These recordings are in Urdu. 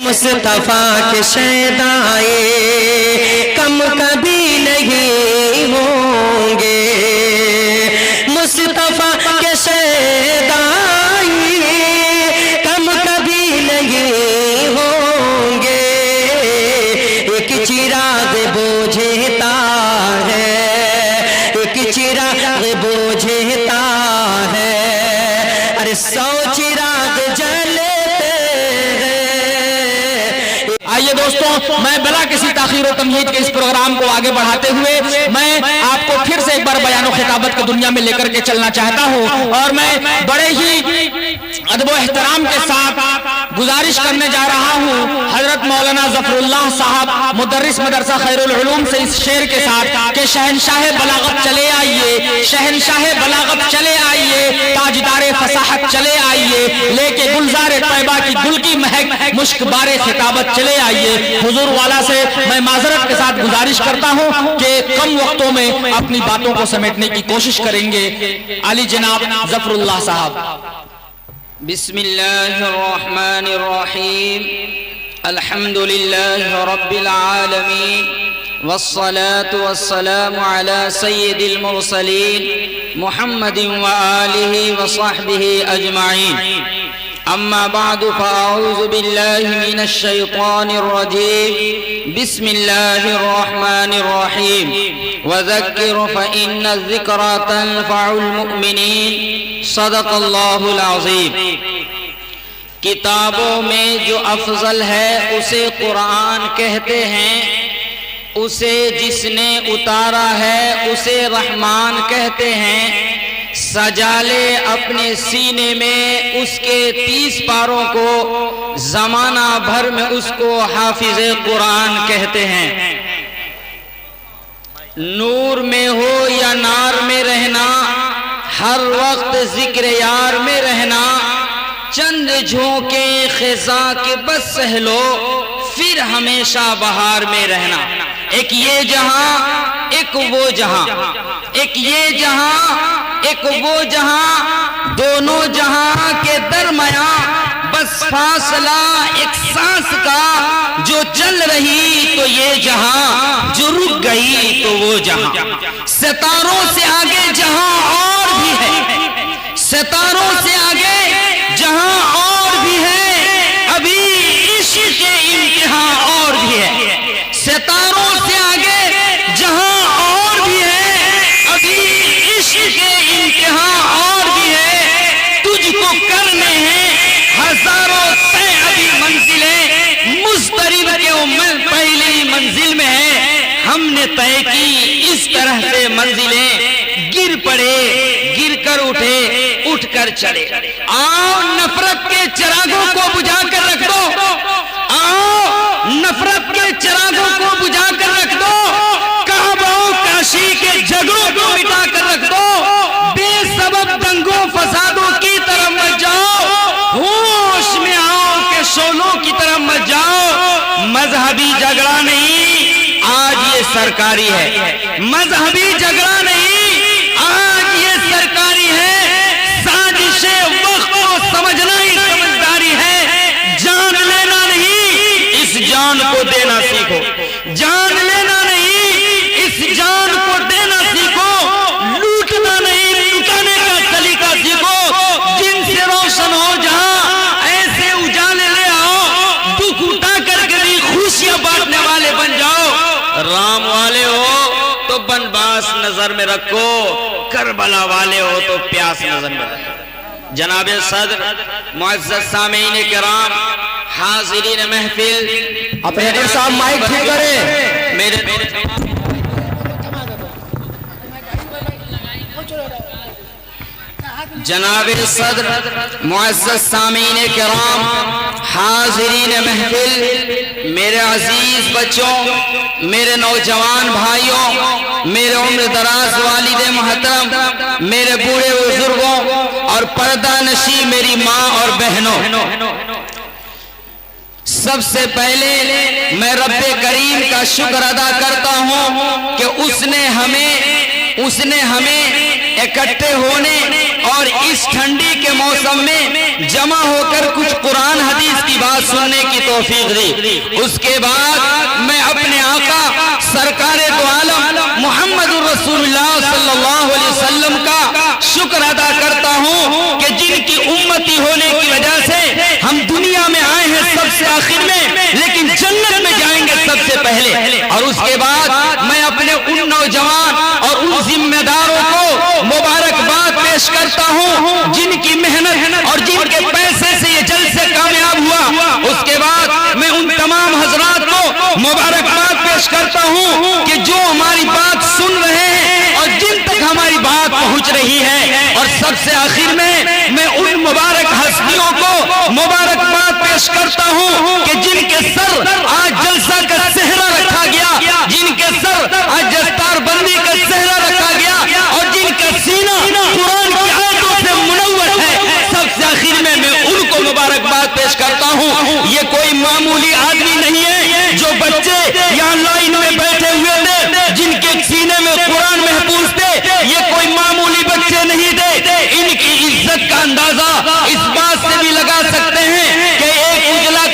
مصطفیٰ کے شیدائے کم کبھی نہیں ہوں گے، مصطفیٰ کے شیدائے کم کبھی نہیں ہوں گے، ایک چراغ بجھتا ہے، ایک چراغ بجھتا ہے، ارے 100 چراغ جلتے ہیں۔ آئیے دوستوں، میں بلا کسی تاخیر و تمہید کے اس پروگرام کو آگے بڑھاتے ہوئے میں آپ کو پھر سے ایک بار بیان و خطابت کی دنیا میں لے کر کے چلنا چاہتا ہوں، اور میں بڑے ہی ادب و احترام کے ساتھ گزارش کرنے جا رہا ہوں حضرت مولانا ظفر اللہ صاحب مدرس مدرسہ خیر العلوم سے اس شعر کے ساتھ کہ شہنشاہ بلاغت چلے آئیے، شہنشاہ بلاغت چلے آئیے، تاجدار فصاحت چلے آئیے، لے کے گلزار طیبہ کی گل کی مہک مشک بار خطابت چلے آئیے۔ حضور والا سے میں معذرت کے ساتھ گزارش کرتا ہوں کہ کم وقتوں میں اپنی باتوں کو سمیٹنے کی کوشش کریں گے۔ علی جناب ظفر اللہ صاحب۔ بسم اللہ الرحمن الرحیم، الحمد للہ رب العالمین، والصلاة والسلام على سید المرسلین محمد وآلہ وصحبہ اجمعین، اما بعد فاعوذ باللہ من الشیطان الرجیم، بسم اللہ الرحمن الرحیم، وذکر فإن الذکرى تنفع المؤمنین، صدق اللہ العظیم۔ کتابوں میں جو افضل ہے اسے قرآن کہتے ہیں، اسے جس نے اتارا ہے اسے رحمان کہتے ہیں، سجا لے اپنے سینے میں اس کے 30 پاروں کو، زمانہ بھر میں اس کو حافظ قرآن کہتے ہیں۔ نور میں ہو یا نار میں رہنا، ہر وقت ذکر یار میں رہنا، چند جھونکے خزاں کے بس سہ لو، پھر ہمیشہ بہار میں رہنا۔ ایک یہ جہاں ایک وہ جہاں، ایک یہ جہاں ایک وہ جہاں، دونوں جہاں کے درمیان بس فاصلہ ایک سانس کا، جو چل رہی تو یہ جہاں، جو رک گئی تو وہ جہاں۔ ستاروں سے آگے جہاں اور بھی ہے، ستاروں سے آگے جہاں اور بھی ہے، ابھی عشق کے امتحان اور بھی ہے۔ ستاروں سے آگے جہاں اور بھی ہے، ابھی عشق کے امتحان اور بھی ہے، تجھ کو کرنے ہیں ہزاروں طے، ابھی منزلیں مضطرب کے پہلی منزل میں ہے، ہم نے طے کی اس طرح سے منزلیں، گر پڑے گر کر اٹھے اٹھ کر چڑھے۔ آؤ نفرت کے چراغوں کو بجھا کر رکھ دو، آؤ نفرت کے چراغوں کو بجھا کر رکھ دو، کعبہ و کاشی کے جھگڑوں کو مٹا کر رکھ دو، بے سبب دنگوں فسادوں کی طرف مت جاؤ، ہوش میں آؤ کہ شولوں کی طرف مت جاؤ۔ مذہبی جھگڑا نہیں، آج یہ سرکاری ہے، مذہبی جھگڑا نہیں، آج یہ سرکاری ہے، سازش وقت کو سمجھنا ہی سمجھداری ہے، جان لینا نہیں اس جان کو دینا سیکھو، جان لینا نہیں اس جان کو دینا سیکھو، لوٹنا نہیں لٹانے کا سلیقہ سیکھو، جن سے روشن ہو جہاں ایسے اجالے لے آؤ، دکھ اٹھا کر کبھی خوشیاں بانٹنے والے بن جاؤ، رام والے ہو تو بنباس نظر میں رکھو، کربلا والے ہو تو پیاس نظر میں رکھو۔ جناب صدر، معزز سامعین کرام، حاضرین محفل، اپنے حضرت صاحب مائک ٹھیک کریں۔ میرے جناب صدر، معزز سامعین کرام، حاضرین محفل، میرے عزیز بچوں، میرے نوجوان بھائیوں، میرے عمر دراز والد محترم، میرے بوڑھے بزرگوں اور پردہ نشی میری ماں اور بہنوں، سب سے پہلے میں رب کریم کا شکر ادا کرتا ہوں کہ اس نے ہمیں اکٹھے ہونے اور اس ٹھنڈی کے موسم میں جمع ہو کر کچھ قرآن حدیث کی بات سننے کی توفیق دی۔ اس کے بعد میں اپنے آقا سرکار دو عالم محمد رسول اللہ صلی اللہ علیہ وسلم کا شکر ادا کرتا ہوں کہ جن کی امتی ہونے کی وجہ سے ہم دنیا میں آئے ہیں سب سے آخر میں، لیکن جنت میں جائیں گے سب سے پہلے۔ اور اس کے بعد میں اپنے ان نوجوان اور ان ذمہ داروں کو مبارکباد پیش کرتا ہوں جن کی محنت اور جن کے پیسے سے یہ جلسہ کامیاب ہوا۔ اس کے بعد میں ان تمام حضرات کو مبارکباد پیش کرتا ہوں کہ جو ہماری بات سن رہے ہیں اور جن تک ہماری بات پہنچ رہی ہے۔ اور سب سے آخر میں ان مبارک ہستیوں کو مبارکباد پیش کرتا ہوں کہ جن کے سر آج جلسہ کا صحرا رکھا گیا، جن کے سر آج دستار بندی کا صحرا رکھا گیا، اور جن کا سینہ قرآن کی آیتوں سے منور ہے۔ سب سے آخر میں ان کو مبارکباد پیش کرتا ہوں۔ یہ کوئی معمولی آدمی نہیں ہے جو بچے یہاں لائن میں بیٹھے ہوئے تھے جن کے سینے میں قرآن محفوظ تھے، یہ کوئی معمولی بچے نہیں تھے۔ ان کی عزت کا اندازہ اس بات سے بھی لگا سکتے ہیں کہ ایک اجلا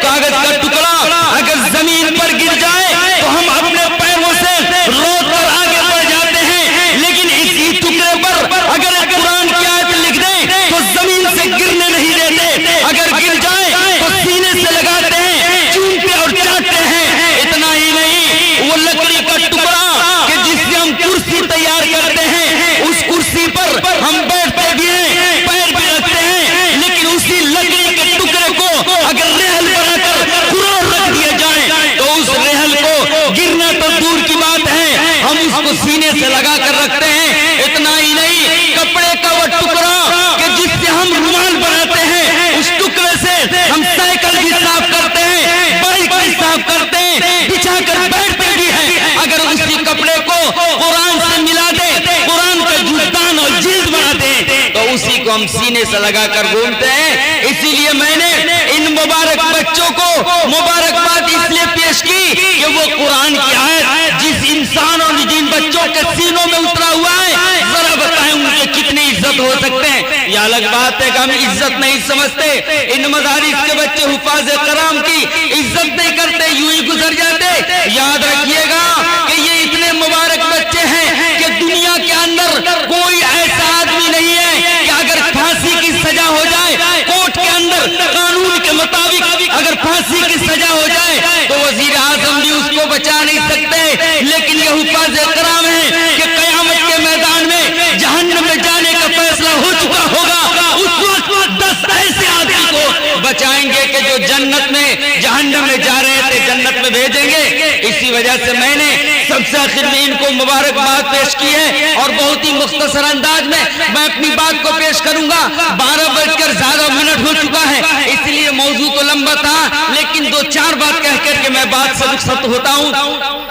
کاغذ کا ٹکڑا اگر زمین پر گر جائے تو ہم اپنے پیروں سے روت کر آگے بڑھ جاتے ہیں، لیکن اسی ٹکڑے پر اگر قرآن کی آیت لکھ دیں تو زمین سے گرنے نہیں دیتے، اگر گر جائے تو سینے سے لگاتے ہیں، چومتے اور چاٹتے ہیں۔ اتنا ہی نہیں، وہ لکڑی کا ٹکڑا کہ جس سے ہم کرسی تیار کرتے ہیں، اس کرسی پر ہم بیٹھتے بھی ہیں، پیر بھی رکھتے ہیں، لیکن اسی لکڑی کے ٹکڑے کو اگر رحل بنا کر قرآن رکھ دیا جائے تو اس رحل کو گرنا تو دور کی بات ہے، ہم اس کو سینے سے لگا کر رکھتے ہیں۔ اتنا ہی نہیں، کپڑے کا وہ ٹکڑا کہ جس سے ہم رومال بناتے ہیں، اس ٹکڑے سے ہم سائیکل بھی صاف کرتے ہیں، بائک بھی صاف کرتے ہیں، بچھا کر بیٹھتے بھی ہیں۔ اگر اسی کپڑے کو قرآن سے ملا دے، قرآن کا جوتان اور جلد بنا دے تو اسی کو ہم سینے سے لگا کر گھومتے ہیں۔ اسی لیے میں نے ان مبارک بچوں کو مبارکباد اس لیے پیش کی کہ وہ قرآن کی آیت جس انسان اور جن بچوں کے سینوں میں اترا ہوا ہے، ذرا بتائیں ان کے کتنی عزت ہو سکتے ہیں۔ یہ الگ بات ہے کہ ہم عزت نہیں سمجھتے، ان مدارس کے بچے حفاظ کرام کی عزت نہیں کرتے، یوں ہی گزر جاتے۔ یاد رکھیے گا کہ یہ اتنے مبارک بچے ہیں کہ دنیا کے اندر کوئی ایسا آدمی نہیں ہے کہ اگر پھانسی کی سزا ہو جائے، کورٹ کے اندر قانون کے مطابق اگر پھانسی کی سزا ہو جائے تو وزیر اعظم بھی اس کو بچا نہیں سکتے، لیکن یہ حفاظ کرام ہے کہ قیامت کے میدان میں جہنم میں جانے کا فیصلہ ہو چکا ہوگا، اس وقت 10 ایسے آدمی کو بچائیں گے کہ جو جنت میں جہنم میں جا رہے تھے جنت میں بھیجیں گے۔ اسی وجہ سے میں نے سب سے آخر میں ان کو مبارکباد پیش کی ہے، اور بہت ہی مختصر انداز میں اپنی بات کو پیش کروں گا۔ 12 زیادہ منٹ ہو چکا ہے، اس لیے موضوع تو لمبا تھا، لیکن 2-4 بات کہہ کر کے میں بات سے رخصت ہوتا ہوں۔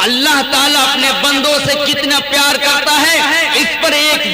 اللہ تعالیٰ اپنے بندوں سے کتنا پیار کرتا ہے، اس پر ایک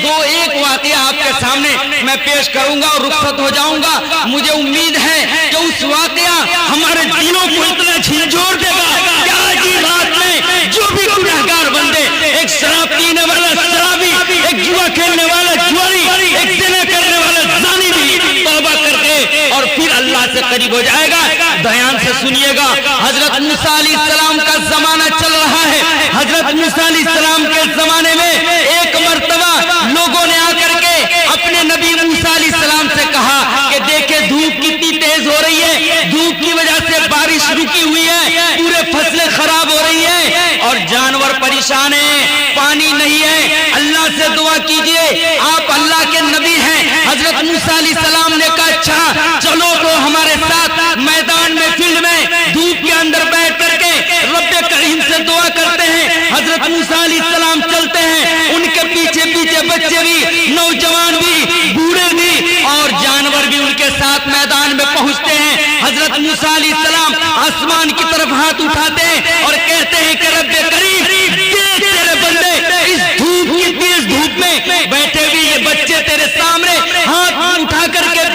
واقعہ آپ کے سامنے میں پیش کروں گا اور رخصت ہو جاؤں گا۔ مجھے امید ہے کہ اس واقعہ ہمارے دلوں کو اتنا جھنجھوڑ دے گا کہ آج ہی رات میں جو بھی گنہگار بندے، ایک شراب پینے والا شرابی، ایک جوا کھیلنے والا جواری، ایک زنا کرنے والا زانی بھی توبہ کر کے اور پھر اللہ سے قریب ہو جائے گا۔ دھیان سے سنیے گا، حضرت موسیٰ علیہ السلام کا زمانہ چل رہا ہے۔ حضرت موسیٰ علیہ السلام کے زمانے میں ایک مرتبہ لوگوں نے آ کر کے اپنے نبی موسیٰ علیہ السلام سے کہا کہ دیکھیں دھوپ کتنی تیز ہو رہی ہے، دھوپ کی وجہ سے بارش رکی ہوئی ہے، پورے فصلیں خراب ہو رہی ہیں اور جانور پریشان ہیں، پانی نہیں ہے، اللہ سے دعا کیجئے، آپ اللہ کے نبی ہیں۔ حضرت موسیٰ علیہ السلام نے کہا اچھا چلو تو ہمارے ساتھ میدان میں فیلڈ میں دھوپ کے اندر بیٹھ کر کے رب کریم سے دعا کرتے ہیں۔ حضرت موسیٰ علیہ السلام چلتے ہیں، ان کے پیچھے پیچھے بچے بھی، نوجوان بھی، بوڑھے بھی اور جانور بھی ان کے ساتھ میدان میں پہنچتے ہیں۔ حضرت موسیٰ علیہ السلام آسمان کی طرف ہاتھ اٹھاتے ہیں اور کہتے ہیں کہ رب کریم دیکھ تیرے بندے اس دھوپ کی تیز دھوپ میں بیٹھے ہوئے یہ بچے تیرے سامنے ہاتھ اٹھا کر کے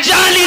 40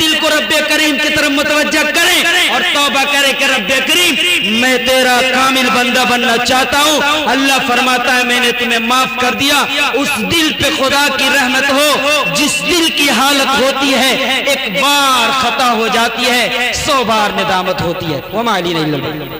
دل کو رب کریم کی طرف متوجہ کریں اور توبہ کریں کہ رب کریم میں تیرا کامل بندہ بننا چاہتا ہوں۔ اللہ فرماتا ہے میں نے تمہیں معاف کر دیا۔ اس دل پہ خدا کی رحمت ہو جس دل کی حالت ہوتی ہے ایک بار خطا ہو جاتی ہے 100 بار ندامت ہوتی ہے۔ وما علینا الا البلاغ۔